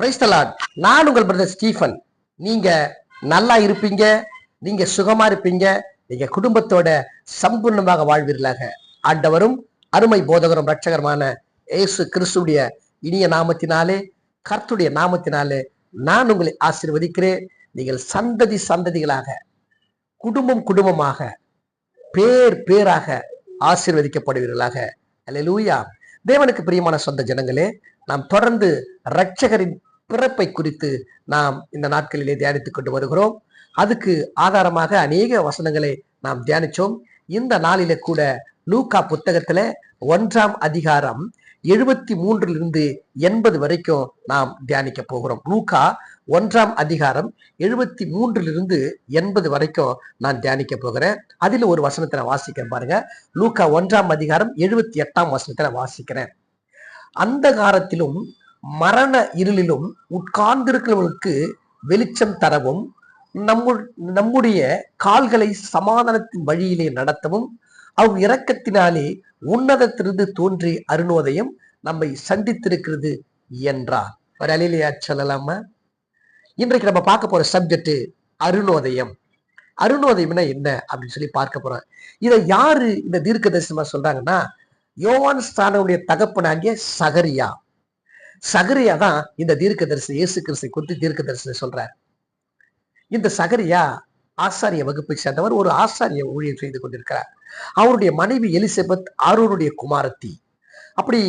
Praise the Lord. நான் உங்கள் brother Stephen. நீங்க நல்லா இருப்பீங்க, நீங்க சுகமா இருப்பீங்க, நீங்க குடும்பத்தோட சம்பூர்ணமாக வாழ்வீர்களாக. ஆண்டவரும் அருமை போதகரும் இரட்சகருமான இயேசு கிறிஸ்துடைய இனிய நாமத்தினாலே, கர்த்தருடைய நாமத்தினாலே நான் உங்களை ஆசீர்வதிக்கிறேன். நீங்கள் சந்ததி சந்ததிகளாக, குடும்பம் குடும்பமாக, பேர் பேராக ஆசீர்வதிக்கப்படுவீர்களாக. அல்லேலூயா. தேவனுக்கு பிரியமான சொந்த ஜனங்களே, நாம் தொடர்ந்து இரட்சகரின் பிறப்பை குறித்து நாம் இந்த நாட்களிலே தியானித்துக் கொண்டு வருகிறோம். அதுக்கு ஆதாரமாக அநேக வசனங்களை நாம் தியானிச்சோம். இந்த நாளிலே கூட லூக்கா புத்தகத்துல 1ஆம் அதிகாரம் 73 80 வரைக்கும் நாம் தியானிக்க போகிறோம். லூக்கா 1ஆம் அதிகாரம் 73 80 வரைக்கும் நான் தியானிக்க போகிறேன். அதுல ஒரு வசனத்தை நான் வாசிக்கிறேன் பாருங்க. லூக்கா 1ஆம் அதிகாரம் 78ஆம் வசனத்தை நான் வாசிக்கிறேன். அந்த காலத்திலும் மரண இருளிலும் உட்கார்ந்திருக்கிறவர்களுக்கு வெளிச்சம் தரவும், நம்முடைய கால்களை சமாதானத்தின் வழியிலே நடத்தவும், அவர் இரக்கத்தினாலே உன்னதத்திலிருந்து தோன்றி அருணோதயம் நம்மை சந்தித்திருக்கிறது என்றார். ஒரு அலையிலையா சொல்லலாமா? இன்றைக்கு நம்ம பார்க்க போற சப்ஜெக்ட் அருணோதயம். அருணோதயம்னா என்ன அப்படின்னு சொல்லி பார்க்க போறோம். இதை யாரு இந்த தீர்க்க தரிசனமா சொல்றாங்கன்னா, யோவான் ஸ்நானனுடைய தகப்பனாகிய சகரியா. சகரியா தான் இந்த தீர்க்க தரிசனம், இயேசு கிறிஸ்து குறித்து தீர்க்க தரிசனம் சொல்றார். இந்த சகரியா ஆசாரிய வகுப்பை சேர்ந்தவர், ஒரு ஆசாரிய ஊழியர் செய்து கொண்டிருக்கிறார். அவருடைய மனைவி எலிசபெத் ஆரோனுடைய குமாரத்தி. அப்படி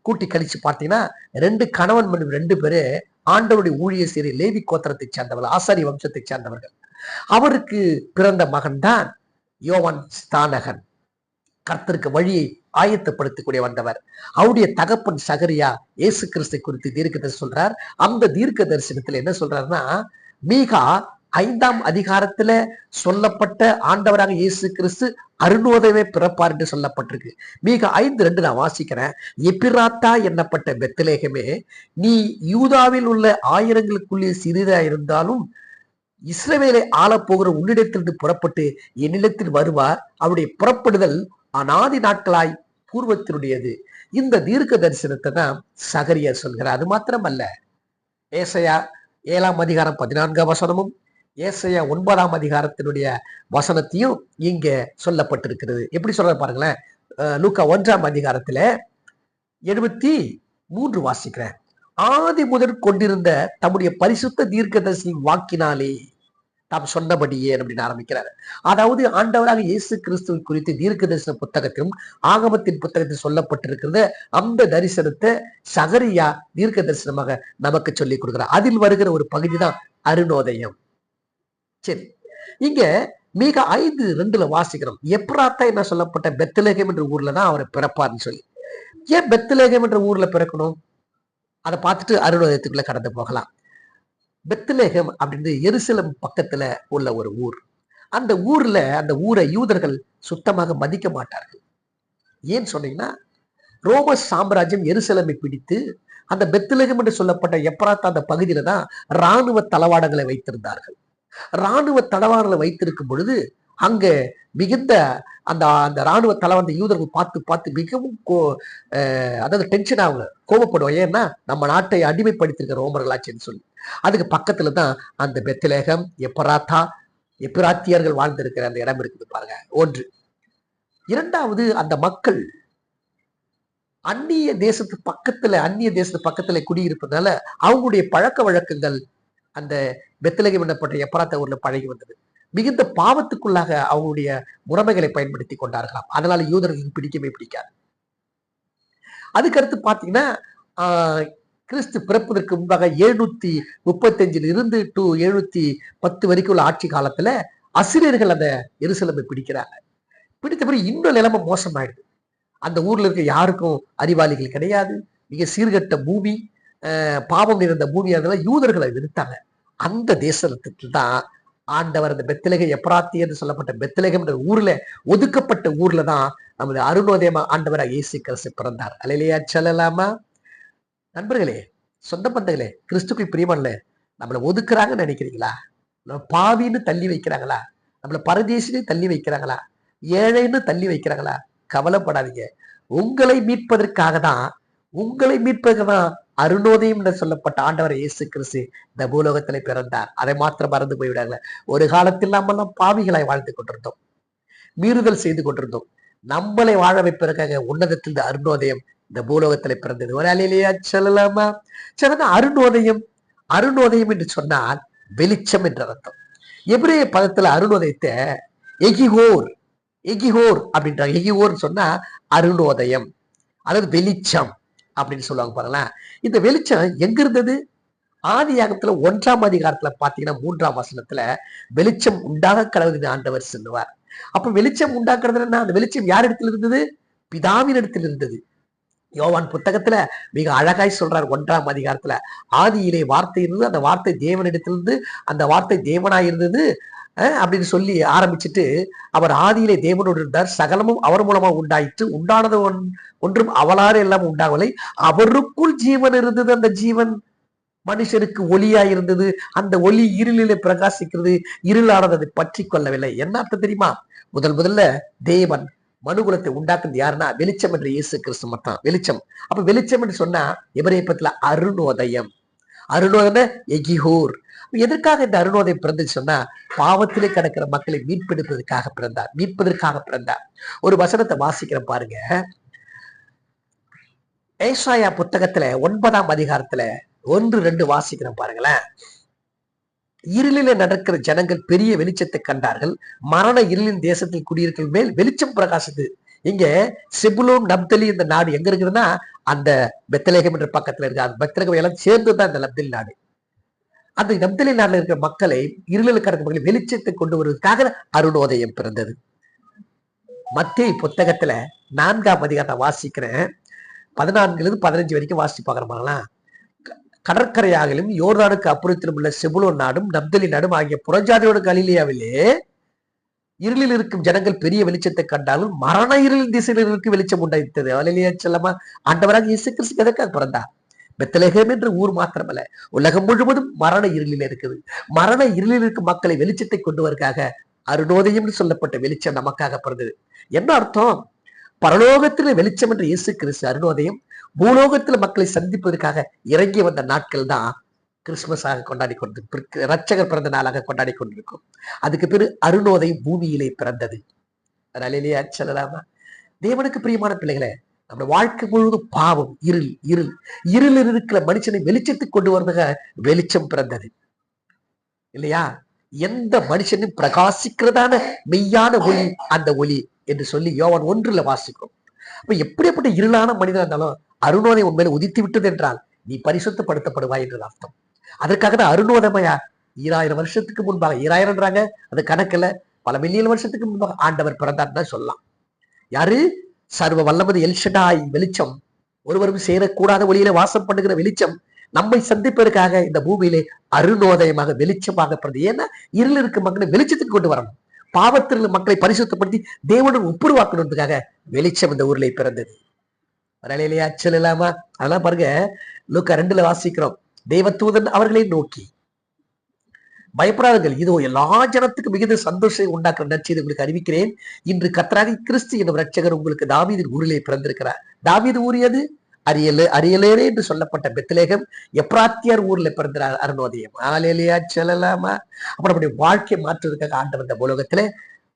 கூட்டி கழிச்சு பார்த்தீங்கன்னா 2 கணவன் மனைவி 2 பேரு ஆண்டவருடைய ஊழியர் செய்ய லேவி கோத்திரத்தை சேர்ந்தவர்கள், ஆசாரிய வம்சத்தை சேர்ந்தவர்கள். அவருக்கு பிறந்த மகன் தான் யோவான் ஸ்நானகன். கர்த்தருக்கு வழியை ஆயத்தப்படுத்தக்கூடிய வந்தவர். அவருடைய தகப்பன் சகரியா இயேசு கிறிஸ்து குறித்து தீர்க்க தரிசனம் சொல்றார். அந்த தீர்க்க தரிசனத்துல என்ன சொல்றாருன்னா, மீகா 5ஆம் அதிகாரத்துல சொல்லப்பட்ட ஆண்டவராக இயேசு கிறிஸ்து அருணோதயமே பிறப்பார் என்று சொல்லப்பட்டிருக்கு. மீகா 5:2 நான் வாசிக்கிறேன். எப்பிராத்தா என்னப்பட்ட பெத்லகேமே, நீ யூதாவில் உள்ள ஆயிரங்களுக்குள்ளே சிறிதா இருந்தாலும் இஸ்ரவேலை ஆளப்போகிற உன்னிடத்திலிருந்து புறப்பட்டு என்னிடத்தில் வருவார். அவருடைய புறப்படுதல் அநாதி நாட்களாய் பூர்வத்தினுடையது. இந்த தீர்க்க தரிசனத்தை தான் சகரியா சொல்கிறார். அது மாத்திரமல்ல, ஏசாயா 7ஆம் அதிகாரம் 14ஆம் வசனமும், ஏசாயா 9ஆம் அதிகாரத்தினுடைய வசனத்தையும் இங்க சொல்லப்பட்டிருக்கிறது. எப்படி சொல்ற பாருங்களேன். லூக்கா 1ஆம் அதிகாரத்துல 73 வாசிக்கிறேன். ஆதி முதல் கொண்டிருந்த தம்முடைய பரிசுத்த தீர்க்கதரிசி வாக்கினாலே தாம் சொன்னபடியே அப்படின்னு ஆரம்பிக்கிறார். அதாவது ஆண்டவராக இயேசு கிறிஸ்துவை குறித்து தீர்க்க தரிசன புத்தகத்திலும் ஆகமத்தின் புத்தகத்தில் சொல்லப்பட்டிருக்கிறது. அந்த தரிசனத்தை சகரியா தீர்க்க தரிசனமாக நமக்கு சொல்லி கொடுக்கிறார். அதில் வருகிற ஒரு பகுதி தான் அருணோதயம். சரி, இங்க மிக 5:2 வாசிக்கிறோம். எப்ராத்தா என்ன சொல்லப்பட்ட பெத்லகேம் என்ற ஊர்ல தான் அவர் பிறப்பார்னு சொல்லி. ஏன் பெத்லகேம் என்ற ஊர்ல பிறக்கணும்? அதை பார்த்துட்டு அருணோதயத்துக்குள்ள கடந்து போகலாம். பெத்லகேம் அப்படின்னு எருசலேம் பக்கத்துல உள்ள ஒரு ஊர். அந்த ஊரை யூதர்கள் சுத்தமாக மதிக்க மாட்டார்கள். ஏன்னு சொன்னீங்கன்னா, ரோம சாம்ராஜ்யம் எருசலேமை பிடித்து அந்த பெத்லகேம் என்று சொல்லப்பட்ட எப்ராத்தா அந்த பகுதியில தான் இராணுவ தளவாடங்களை வைத்திருந்தார்கள். இராணுவ தளவாடங்களை வைத்திருக்கும் பொழுது அங்க மிகுந்த அந்த அந்த இராணுவ தளவாட யூதர்கள் பார்த்து மிகவும் அதாவது டென்ஷன் ஆகுங்க, கோபப்படுவோம். ஏன்னா நம்ம நாட்டை அடிமைப்படுத்திருக்க ரோமர்களாச்சுன்னு சொல்லி. அதுக்கு பக்கத்துல தான் அந்த பெத்லகேம், எப்பிராத்தியர்கள் வாழ்ந்திருக்கிற அந்த இடம் இருக்குது பாருங்க. 1. 2வது, அந்த மக்கள் அந்நிய தேசத்து பக்கத்துல குடியிருப்பதால அவங்களுடைய பழக்க வழக்கங்கள் அந்த பெத்லகேம் என்னப்பட்ட எப்ராத்தா ஊர்ல பழகி வந்தது. மிகுந்த பாவத்துக்குள்ளாக அவங்களுடைய முறைமைகளை பயன்படுத்தி கொண்டார்களாம். அதனால யூதர்களுக்கு பிடிக்கவே பிடிக்காது. அதுக்கடுத்து பாத்தீங்கன்னா, கிறிஸ்து பிறப்பதற்கு முன்பாக 735 to 710 வரைக்கும் உள்ள ஆட்சி காலத்துல அசிரியர்கள் அந்த எருசலேமை பிடிக்கிறாங்க. பிடித்த பிறகு இன்னும் நிலைமை மோசமாயிடுது. அந்த ஊர்ல இருக்க யாருக்கும் அறிவாளிகள் கிடையாது. மிக சீர்கட்ட பூமி, பாவம் நிறைந்த பூமி. அதெல்லாம் யூதர்களை வெறுத்தாங்க. அந்த தேசத்துக்கு தான் ஆண்டவர் அந்த பெத்லகேம் எப்ராத்தி என்று சொல்லப்பட்ட பெத்லகேம் என்ற ஊர்ல, ஒதுக்கப்பட்ட ஊர்ல தான் நமது அருணோதயமா ஆண்டவராக இயேசு கிறிஸ்து பிறந்தார். அல்லேலூயா சொல்லலாமா? நண்பர்களே, சொந்த பந்தங்களே, கிறிஸ்துக்குள் பிரியமல்ல, நம்மளை ஒதுக்குறாங்கன்னு நினைக்கிறீங்களா? நம்ம பாவின்னு தள்ளி வைக்கிறாங்களா? நம்மளை பரதேசின்னு தள்ளி வைக்கிறாங்களா? ஏழைன்னு தள்ளி வைக்கிறாங்களா? கவலைப்படாதீங்க. உங்களை மீட்பதற்காக தான் அருணோதயம் என்று சொல்லப்பட்ட ஆண்டவர் இயேசு கிறிஸ்து இந்த பூலோகத்திலே பிறந்தார். அதை மாத்திரம் மறந்து போய்விடாங்க. ஒரு காலத்தில் நம்மெல்லாம் பாவிகளாய் வாழ்ந்து கொண்டிருந்தோம், மீறுதல் செய்து கொண்டிருந்தோம். நம்மளை வாழ வைப்பதற்காக உன்னதத்தில் அருணோதயம் இந்த பூலோகத்திலே பிறந்தது. ஒரு அலையிலேயா சொல்லலாமா? சிறந்த அருணோதயம். அருணோதயம் என்று சொன்னால் வெளிச்சம் என்ற அர்த்தம். எபிரேய பதத்துல அருணோதயத்தை எகிஹோர் எகிஹோர் அப்படின்றாங்க. எகிஹோர் சொன்னா அருணோதயம், அதாவது வெளிச்சம் அப்படின்னு சொல்லுவாங்க. பாருங்களேன், இந்த வெளிச்சம் எங்க இருந்தது? ஆதியாகமத்துல 1ஆம் அதிகாரத்துல பாத்தீங்கன்னா 3ஆம் வசனத்துல வெளிச்சம் உண்டாக கடவுள் ஆண்டவர் சொல்லுவார். அப்ப வெளிச்சம் உண்டாக்குறது என்ன? அந்த வெளிச்சம் யார் இடத்துல இருந்தது? பிதாவின் இடத்தில் இருந்தது. யோவான் புத்தகத்துல மிக அழகாய் சொல்றார் 1ஆம் அதிகாரத்துல, ஆதியிலே வார்த்தை இருந்தது, அந்த வார்த்தை தேவனிடத்திலிருந்து, அந்த வார்த்தை தேவனாய் இருந்தது அப்படின்னு சொல்லி ஆரம்பிச்சுட்டு, அவர் ஆதியிலே தேவனோடு இருந்தார், சகலமும் அவர் மூலமா உண்டாயிற்று, உண்டானது ஒன்றும் அவளாறு எல்லாம் உண்டாகவில்லை, அவருக்குள் ஜீவன் இருந்தது, அந்த ஜீவன் மனுஷருக்கு ஒளியா இருந்தது, அந்த ஒளி இருளிலே பிரகாசிக்கிறது, இருளானது அதை பற்றி கொள்ளவில்லை. என்ன அர்த்தம் தெரியுமா? முதல்ல தேவன் மனுகுலத்தை உண்டாக்குறது யாருன்னா வெளிச்சம் என்ற இயேசு கிறிஸ்து மட்டும் வெளிச்சம். அப்ப வெளிச்சம் என்று சொன்னா எபிரேய பதத்துல அருணோதயம். அருணோதயம் எகிஹோர். எதற்காக இந்த அருணோதயம் பிறந்துச்சு சொன்னா, பாவத்திலே கிடக்கிற மக்களை மீட்பெடுப்பதற்காக பிறந்தார், மீட்பதற்காக பிறந்தார். ஒரு வசனத்தை வாசிக்கிற பாருங்க. ஏசாயா புத்தகத்துல 9ஆம் அதிகாரத்துல 1-2 வாசிக்கிறேன் பாருங்களேன். இருளில நடக்கிற ஜனங்கள் பெரிய வெளிச்சத்தை கண்டார்கள், மரண இருளின் தேசத்தில் குடியிருக்கிற மேல் வெளிச்சம் பிரகாசித்து. இங்க செபுலோன் நப்தலி இந்த நாடு எங்க இருக்குதுன்னா அந்த பெத்லகேம் என்ற பக்கத்துல இருக்கு. அந்த பெத்லகேம் எல்லாம் சேர்ந்துதான் இந்த நப்தலி நாடு. அந்த நப்தலி நாடுல இருக்கிற மக்களை, இருளில் கிடக்கிற மக்களை வெளிச்சத்தை கொண்டு வருவதற்காக அருணோதயம் பிறந்தது. மத்தேயு புத்தகத்துல 4ஆம் அதிகாரத்தை வாசிக்கிறேன். 14-15 வரைக்கும் வாசிச்சு பாக்குறோம்னா, கடற்கரையாகலும் யோர்தானுக்கு அப்புறத்திலும் உள்ள செபுலோன் நாடும் நப்தலி நாடும் ஆகிய புறஜாதியோட கலிலியாவிலே இருளில் இருக்கும் ஜனங்கள் பெரிய வெளிச்சத்தை கண்டாலும் மரண இருளின் திசையிலிருக்கு வெளிச்சம் உண்டாயிட்டது. அலையிலேயா செல்லமா? ஆண்டவராக இயேசு கிறிஸ்து எதற்காக பிறந்தார்? பெத்லகேம் என்ற ஊர் மாத்திரமல்ல, உலகம் முழுவதும் மரண இருளில் இருக்குது. மரண இருளில் இருக்கும் மக்களை வெளிச்சத்தை கொண்டு வருவதற்காக அருணோதயம் சொல்லப்பட்ட வெளிச்சம் நமக்காக பிறந்தது. என்ன அர்த்தம்? பரலோகத்துல வெளிச்சம் என்ற இயேசு கிறிஸ்து அருணோதயம், பூலோகத்துல மக்களை சந்திப்பதற்காக இறங்கி வந்த நாட்கள் தான் கிறிஸ்துமஸாக கொண்டாடி கொண்டு, ரட்சகர் பிறந்த நாளாக கொண்டாடி கொண்டிருக்கும். அதுக்கு பிறகு அருணோதயம் பூமியிலே பிறந்தது. அலையிலேயே சொல்லலாமா? தேவனுக்கு பிரியமான பிள்ளைகளே, நம்ம வாழ்க்கை முழுவதும் பாவம், இருள் இருக்கிற மனுஷனை வெளிச்சத்துக்கு கொண்டு வருவதாக வெளிச்சம் பிறந்தது இல்லையா? எந்த மனுஷனும் பிரகாசிக்கிறதான மெய்யான ஒளி அந்த ஒளி என்று சொல்லி யோவான் 1 வாசிக்கிறோம். அப்ப எப்படிப்பட்ட இருளான மனிதன் இருந்தாலும் அருணோதயம் உண்மையில உதித்து விட்டது என்றால் நீ பரிசுத்தப்படுத்தப்படுவாய் என்று அர்த்தம். அதற்காக தான் அருணோதயமையா 2000 வருஷத்துக்கு முன்பாக, 2000ன்றாங்க அது கணக்குல, பல மில்லியன் வருஷத்துக்கு முன்பாக ஆண்டவர் பிறந்தார் தான் சொல்லலாம். யாரு? சர்வ வல்லமது எல்ஷடாய் வெளிச்சம், ஒருவரும் சேரக்கூடாத ஒளியில வாசம் பண்ணுகிற வெளிச்சம் நம்மை சந்திப்பதற்காக இந்த பூமியிலே அருணோதயமாக வெளிச்சமாக பிறந்தது. ஏன்னா இருள் இருக்க மக்களை வெளிச்சத்துக்கு கொண்டு வரணும், பாவத்தில் மக்களை பரிசுத்தப்படுத்தி தேவனுடன் ஒப்புருவாக்கணுன்றதுக்காக வெளிச்சம் இந்த ஊர்ல பிறந்தது. வரலையிலேயே அச்சல் இல்லாமா? அதெல்லாம் பாருங்க, லூக்கா 2 வாசிக்கிறோம். தேவதூதன் அவர்களை நோக்கி, பயப்படாதீர்கள், இதோ எல்லா ஜனத்துக்கும் மிகுந்த சந்தோஷத்தை உண்டாக்குற நற்செய்தி உங்களுக்கு அறிவிக்கிறேன். இன்று கர்த்தராகிய கிறிஸ்து என்னும் ரட்சகர் உங்களுக்கு தாவீதின் ஊரிலே பிறந்திருக்கிறார். தாவீது ஊர் எது? அரியலேரே என்று சொல்லப்பட்ட பெத்லகேம் எப்ராத்தியார் ஊர்ல பிறந்தார் அருணோதயம். ஆலேலியா சொல்லலாமா? அப்புறம் அப்படி வாழ்க்கை மாற்றுவதற்காக ஆண்டவர் இந்த உலகத்துல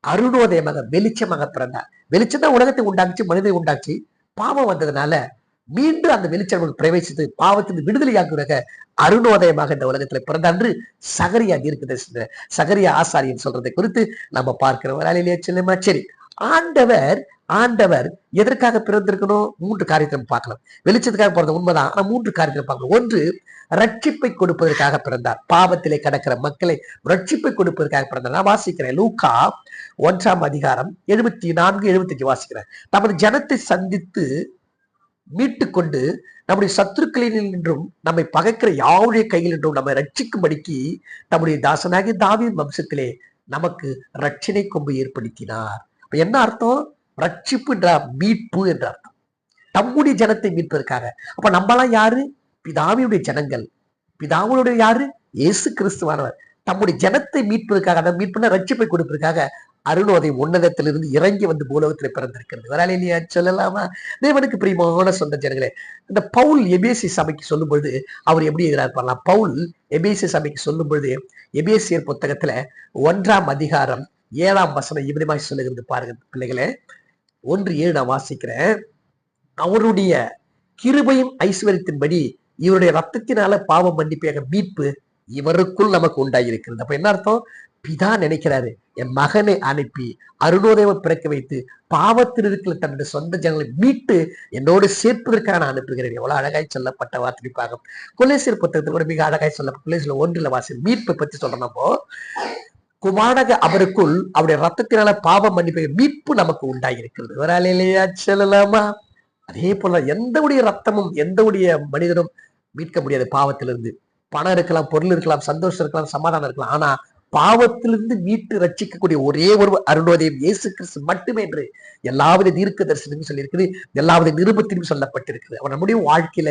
அருணோதயமாக வெளிச்சமாக பிறந்தார். வெளிச்சம் தான் உலகத்தை உண்டாக்குச்சு, மனிதனை உண்டாச்சு. பாவம் வந்ததுனால மீண்டும் அந்த வெளிச்சம் பிரவேசித்து பாவத்தின் விடுதலையாக்குவதாக அருணோதயமாக இந்த உலகத்துல பிறந்தார் என்று சகரியா தீர்க்கதரிசி, சகரியா ஆசாரியன் சொல்றதை குறித்து நம்ம பார்க்கிறோம். அலையிலேயே செல்லுமா? சரி, ஆண்டவர் எதற்காக பிறந்திருக்கணும்? 3 காரியத்தை பார்க்கலாம். வெளிச்சத்துக்காக பிறந்த உண்மைதான், ஆனா 3 காரியத்தை பார்க்கணும். 1, ரட்சிப்பை கொடுப்பதற்காக பிறந்தார். பாவத்திலே கிடக்கிற மக்களை ரட்சிப்பை கொடுப்பதற்காக பிறந்தார். நான் வாசிக்கிறேன், லூக்கா 1ஆம் அதிகாரம் 74-75 வாசிக்கிறேன். நமது ஜனத்தை சந்தித்து மீட்டு கொண்டு நம்முடைய சத்துருக்களில் நின்றும் நம்மை பகைக்கிற யாவுடைய கையில் நின்றும் நம்மை ரட்சிக்கும்படிக்கு நம்முடைய தாசனாகிய தாவீது வம்சத்திலே நமக்கு ரட்சணை கொம்பு ஏற்படுத்தினார். அப்ப என்ன அர்த்தம்? ரட்சிப்பு என்ற மீட்பு என்ற அர்த்தம். தம்முடைய ஜனத்தை மீட்பதற்காக. அப்ப நம்மளாம் யாரு? பிதாவியுடைய ஜனங்கள். பிதாவுடைய யாரு? இயேசு கிறிஸ்துவானவர். தம்முடைய ஜனத்தை மீட்பதற்காக, அதை மீட்புனா ரட்சிப்பை கொடுப்பதற்காக அருணோதயம் உன்னதத்திலிருந்து இறங்கி வந்து பூலோகத்தில் பிறந்திருக்கிறது. வராலே இல்லையா சொல்லலாமா? தேவனுக்கு பிரியமான சொந்த ஜனங்களே, இந்த பவுல் எபேசி சபைக்கு சொல்லும் பொழுது அவர் எப்படி எதிராக பவுல் எபேசி சபைக்கு சொல்லும் பொழுது எபேசியர் புத்தகத்துல 1ஆம் அதிகாரம் 7ஆம் வசனம் இப்படிமாய் சொல்லுகிறது பாருங்க பிள்ளைகளே. 1:7 நான் வாசிக்கிறேன். அவருடைய கிருபையும் ஐஸ்வர்யத்தின்படி இவருடைய ரத்தத்தினால பாவம் மன்னிப்பாக மீட்பு இவருக்குள் நமக்கு உண்டாயிருக்கிறது. அப்ப என்ன அர்த்தம்? பிதா நினைக்கிறாரு, என் மகனை அனுப்பி அருணோதயம் பிறக்க வைத்து பாவத்தில் இருக்கிற தன்னுடைய சொந்த ஜனங்களை மீட்டு என்னோடு சேர்ப்பதற்காக நான் அனுப்புகிறேன். எவ்வளவு அழகாய் சொல்லப்பட்ட வார்த்தை பாகம். கொலேசியர் புத்தகத்தில் கூட மிக அழகாய் சொல்லப்பட்ட கொலேசியர் 1 வாசி மீட்பை பத்தி சொல்றப்போ குமாரக அவருக்குள் அவருடைய ரத்தத்தினால பாவம் மன்னிப்பு மீட்பு நமக்கு உண்டாயிருக்கிறது. வராலையா சொல்லலாமா? அதே போல எந்தவுடைய ரத்தமும் எந்தவுடைய மனிதனும் மீட்க முடியாது பாவத்திலிருந்து. பணம் இருக்கலாம், பொருள் இருக்கலாம், சந்தோஷம் இருக்கலாம், சமாதானம் இருக்கலாம். ஆனா பாவத்திலிருந்து மீட்டு ரட்சிக்கக்கூடிய ஒரே ஒரு அருணோதயம் இயேசு கிறிஸ்து மட்டுமே என்று எல்லாவித தீர்க்க தரிசனமும் சொல்லியிருக்குது, எல்லாவித நிருபத்திலும் சொல்லப்பட்டிருக்குது. அவர் நம்முடைய வாழ்க்கையில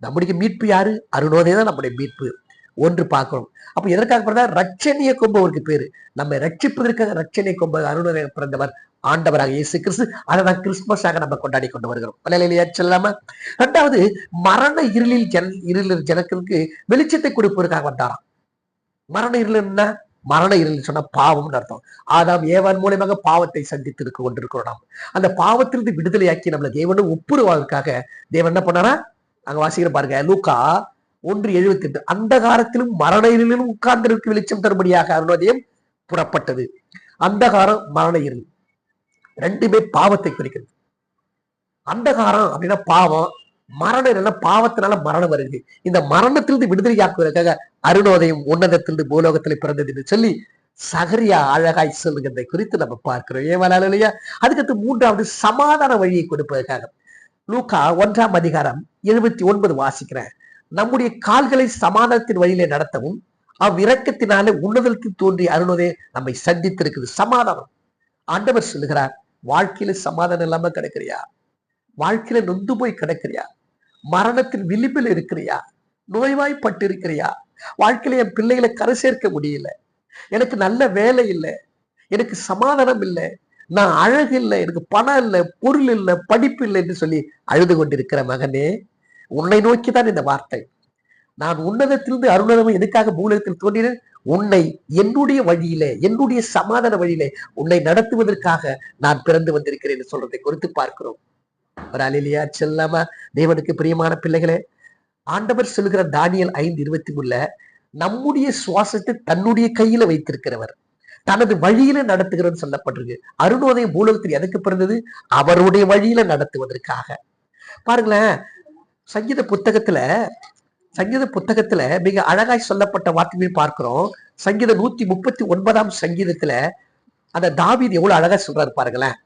நம்முடைய மீட்பு யாரு? அருணோதயம் தான் நம்முடைய மீட்பு. ஒன்று பார்க்கணும். அப்ப எதற்காக பிறந்தா? ரட்சணிய கொம்பு அவருக்கு பேரு. நம்ம ரட்சிப்பதற்காக ரட்சணிய கொம்பு அருணோதயம் பிறந்தவர் ஆண்டவராக இயேசு கிறிஸ்து. அதை தான் கிறிஸ்துமஸாக நம்ம கொண்டாடி கொண்டு வருகிறோம். சொல்லாம இரண்டாவது, மரண இருளில் ஜனங்களுக்கு வெளிச்சத்தை கொடுப்பதற்காக வந்தாராம். மரண இருள்னா மரண இருள் சொன்னா பாவம்னு அர்த்தம். ஆதாம் ஏவான் மூலமாக பாவத்தை சந்தித்து இருக்க கொண்டிருக்கிறோம். நாம் அந்த பாவத்திலிருந்து விடுதலையாக்கி நம்மளை தேவனும் ஒப்புருவாதற்காக தேவன் என்ன பண்ணாரா? அங்க வாசிக்கிற பாருங்க, லூக்கா 1:78 அந்தகாரத்திலும் மரண இருளிலும் உட்கார்ந்திருக்கு வெளிச்சம் தரும்படியாக அருணோதயம் புறப்பட்டது. அந்தகாரம் மரண இருள் ரெண்டுமே பாவத்தை குறிக்கிறது. அந்தகாரம் அப்படின்னா பாவம், மரணம் இல்லைன்னா பாவத்தினால மரணம் வருது. இந்த மரணத்திலிருந்து விடுதலையாக்குவதற்காக அருணோதயம் உன்னதத்திலிருந்து பூலோகத்திலே பிறந்தது என்று சொல்லி சகரியா அழகாய் சொல்லுகிறதை குறித்து நம்ம பார்க்கிறோம். ஏவலால் இல்லையா? அதுக்கடுத்து மூன்றாவது, சமாதான வழியை கொடுப்பதற்காக லூக்கா 1ஆம் அதிகாரம் 79 வாசிக்கிறேன். நம்முடைய கால்களை சமாதானத்தின் வழியிலே நடத்தவும் அவ்விரக்கத்தினாலே உன்னதத்தில் தோன்றிய அருணோதயம் நம்மை சந்தித்திருக்குது. சமாதானம். ஆண்டவர் சொல்லுகிறார், வாழ்க்கையில சமாதானம் இல்லாம கிடைக்கிறியா? வாழ்க்கையில நொந்து போய் கிடக்கிறியா? மரணத்தின் விளிம்பில் இருக்கிறியா? நோய்வாய்ப்பட்டு இருக்கிறியா? வாழ்க்கையில என் பிள்ளைகளை கரை சேர்க்க முடியல, எனக்கு நல்ல வேலை இல்லை, எனக்கு சமாதானம் இல்லை, நான் அழகு இல்லை, எனக்கு பணம் இல்லை, பொருள் இல்லை, படிப்பு இல்லை என்று சொல்லி அழுது கொண்டிருக்கிற மகனே, உன்னை நோக்கிதான் இந்த வார்த்தை. நான் உன்னதத்திலிருந்து அருணோதயம் எதுக்காக பூலகத்தில் தோன்றினேன்? உன்னை என்னுடைய வழியிலே, என்னுடைய சமாதான வழியிலே உன்னை நடத்துவதற்காக நான் பிறந்து வந்திருக்கிறேன் என்று சொல்றதை குறித்து பார்க்கிறோம். ஒரு அலிலியா செல்லாம தேவனுக்கு பிரியமான பிள்ளைகளே, ஆண்டவர் சொல்லுகிற தானியேல் 5:23 நம்முடைய சுவாசத்தை தன்னுடைய கையில வைத்திருக்கிறவர், தனது வழியில நடத்துகிறன்னு சொல்லப்பட்டிருக்கு. அருணோதயம் பூலகத்தில் எதுக்கு பிறந்தது? அவருடைய வழியில நடத்துவதற்காக. பாருங்களேன், சங்கீத புத்தகத்துல மிக அழகாய் சொல்லப்பட்ட வார்த்தையை பார்க்கிறோம். சங்கீதம் 139ஆம் சங்கீதத்துல அந்த தாவீது எவ்வளவு அழகா சொல்றாரு பாருங்களேன்.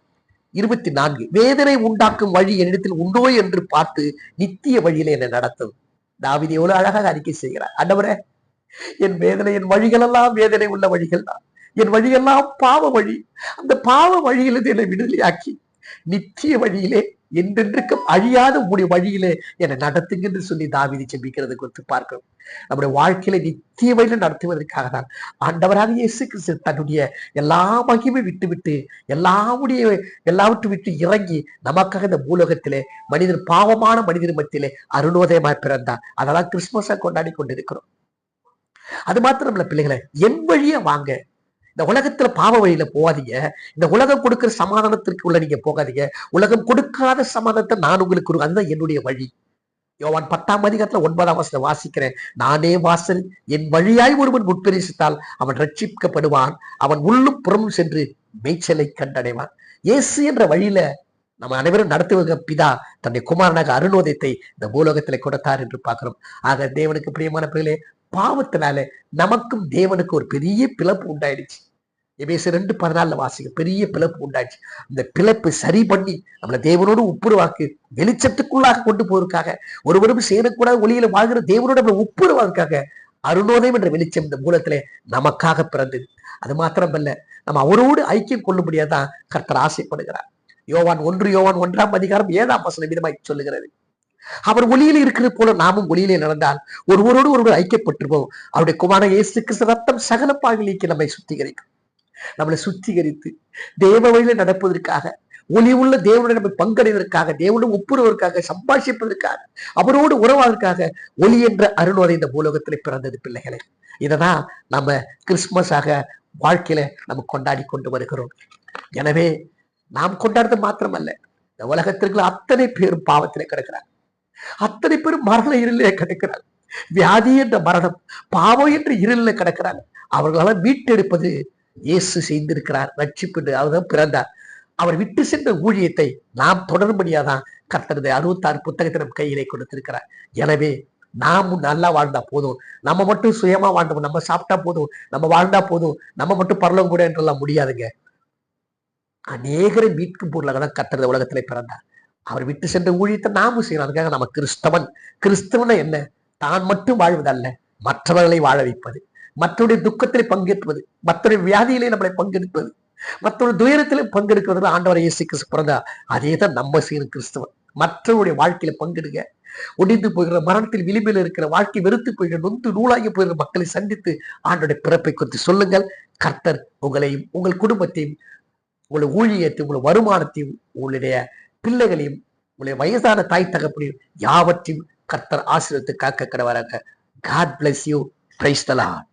24 வேதனை உண்டாக்கும் வழி என்னிடத்தில் உண்டோ என்று பார்த்து நித்திய வழியில என்னை நடத்தும். தாவீது எவ்வளவு அழகாக அறிக்கை செய்கிறார். ஆண்டவரே, என் வேதனை, என் வழிகள் எல்லாம் வேதனை உள்ள வழிகள் தான், என் வழியெல்லாம் பாவ வழி. அந்த பாவ வழியிலிருந்து என்னை விடுதலையாக்கி நித்திய வழியிலே என்றென்றைக்கும் அழியாத உங்களுடைய வழியிலே என்னை நடத்துங்க என்று சொல்லி தாவீது ஜெபிக்கிறது குறித்து பார்க்கிறோம். நம்முடைய வாழ்க்கையில நித்திய வழியில நடத்துவதற்காக தான் ஆண்டவராக இயேசு கிறிஸ்து தன்னுடைய எல்லா மகிமை விட்டு எல்லாவற்றை விட்டு இறங்கி நமக்காக இந்த பூலோகத்திலே மனிதன், பாவமான மனிதர் மத்தியிலே அருணோதயமாய் பிறந்தார். அதெல்லாம் கிறிஸ்துமஸா கொண்டாடி கொண்டிருக்கிறோம். அது மாத்திரம் இல்ல பிள்ளைகளை, என் வழியா வாங்க. இந்த உலகத்துல பாவ வழியில போகாதீங்க. இந்த உலகம் கொடுக்கிற சமாதானத்திற்கு உள்ள நீங்க போகாதீங்க. உலகம் கொடுக்காத சமாதானத்தை நான் உங்களுக்கு, அதுதான் என்னுடைய வழி. யோவான் 10ஆம் அதிகாரத்துல 9ஆம் வசனம் வாசிக்கிறேன். நானே வாசல், என் வழியாய் ஒருவன் உட்பிரவேசித்தால் அவன் ரட்சிக்கப்படுவான், அவன் உள்ளும் புறமும் சென்று மேய்ச்சலை கண்டடைவான். இயேசு என்ற வழியில நம்ம அனைவரும் நடத்துவதற்கு பிதா தன்னுடைய குமாரனாக அருணோதயத்தை இந்த பூலோகத்திலே கொடுத்தார் என்று பார்க்கிறோம். ஆக தேவனுக்கு பிரியமான பிள்ளைகளே, பாவத்தினால நமக்கும் தேவனுக்கு ஒரு பெரிய பிளப்பு உண்டாயிடுச்சு. எபேசியர் 2:14 வாசிக்க பெரிய பிளப்பு உண்டாயிடுச்சு. அந்த பிளப்பு சரி பண்ணி நம்மளை தேவனோடு ஒப்புரவாக்கு வெளிச்சத்துக்குள்ளாக கொண்டு போவதற்காக, ஒருவரும் சேரக்கூடாத ஒளியில வாழ்கிற தேவனோடு நம்மளை ஒப்புரவாக்காக அருணோதயம் என்ற வெளிச்சம் இந்த மூலத்திலே நமக்காக பிறந்தது. அது மாத்திரமல்ல, நம்ம அவரோடு ஐக்கியம் கொள்ளும்படியாதான் கர்த்தர் ஆசைப்படுகிறார். யோவான் 1ஆம் அதிகாரம் 7ஆம் வசனம் விதமாய் சொல்லுகிறது, அவர் ஒளியில இருக்கிறது போல நாமும் ஒளியிலே நடந்தால் ஒருவரோடு ஒருவர் ஐக்கியப்பட்டிருப்போம். அவருடைய குமாரன் இயேசு கிறிஸ்து ரத்தம் சகல பாவங்களை நம்மை சுத்திகரிக்கும். நம்மளை சுத்திகரித்து தேவ வழியில நடப்பதற்காக, ஒளி உள்ள தேவனுடைய நம்ம பங்கடைவதற்காக, தேவனுடன் ஒப்புரவதற்காக, சம்பாஷிப்பதற்காக, அவரோடு உறவாதற்காக ஒளி என்ற அருள்வரை இந்த பூலோகத்திலே பிறந்தது பிள்ளைகளை. இததான் நம்ம கிறிஸ்துமஸாக வாழ்க்கையில நம்ம கொண்டாடி கொண்டு வருகிறோம். எனவே நாம் கொண்டாடுறது மாத்திரமல்ல, இந்த உலகத்திற்கு அத்தனை பேரும் பாவத்திலே கிடக்கிறார், அத்தனை பேரும் மரண இருளிலே கிடக்கிறார். வியாதி என்ற மரணம், பாவம் என்ற இருளில் கிடக்கிறார். அவர்களெல்லாம் மீட்டெடுப்பது இயேசு செய்திருக்கிறார். ரட்சிப்பு அவர் பிறந்தார். அவர் விட்டு சென்ற ஊழியத்தை நாம் தொடரும்படியாதான் கர்த்தரது 66 புத்தகத்தை நம் கையிலே கொடுத்திருக்கிறார். எனவே நாம் நல்லா வாழ்ந்தா போதும், நம்ம மட்டும் சுயமா வாழ்ந்தோம், நம்ம சாப்பிட்டா போதும், நம்ம வாழ்ந்தா போதும், நம்ம மட்டும் பரலோகம் கூட என்றெல்லாம் முடியாதுங்க. அநேகரை மீட்கும் பொருளாக தான் கர்த்தர் உலகத்திலே பிறந்தார். அவர் விட்டு சென்ற ஊழியத்தை நாமும் செய்யணும். அதுக்காக நம்ம கிறிஸ்தவன். கிறிஸ்தவன என்ன? தான் மட்டும் வாழ்வதல்ல, மற்றவர்களை வாழ வைப்பது, மற்றவருடைய துக்கத்திலே பங்கேற்பது, மற்றவருடைய வியாதியிலே நம்மளை பங்கெடுப்பது, மற்றொரு துயரத்திலே பங்கெடுக்கிறது. ஆண்டவர் இயேசு கிறிஸ்து பிறந்தா அதே தான் நம்ம செய்யணும். கிறிஸ்தவன் மற்றவருடைய வாழ்க்கையில பங்கெடுங்க. ஒடிந்து போகிற, மரணத்தில் விளிம்பில் இருக்கிற, வாழ்க்கை வெறுத்து போகிற, நொந்து நூலாகி போகிற மக்களை சந்தித்து ஆண்டோடைய பிறப்பை குறித்து சொல்லுங்கள். கர்த்தர் உங்களையும் உங்கள் குடும்பத்தையும் உங்களுடைய ஊழியத்தையும் உங்களுடைய வருமானத்தையும் உங்களுடைய பிள்ளைகளையும் உங்களுடைய வயதான தாய் தகப்பனையும் யாவற்றையும் கர்த்தர் ஆசீர்வதித்து காக்க கடவராக. God bless you. Praise the Lord.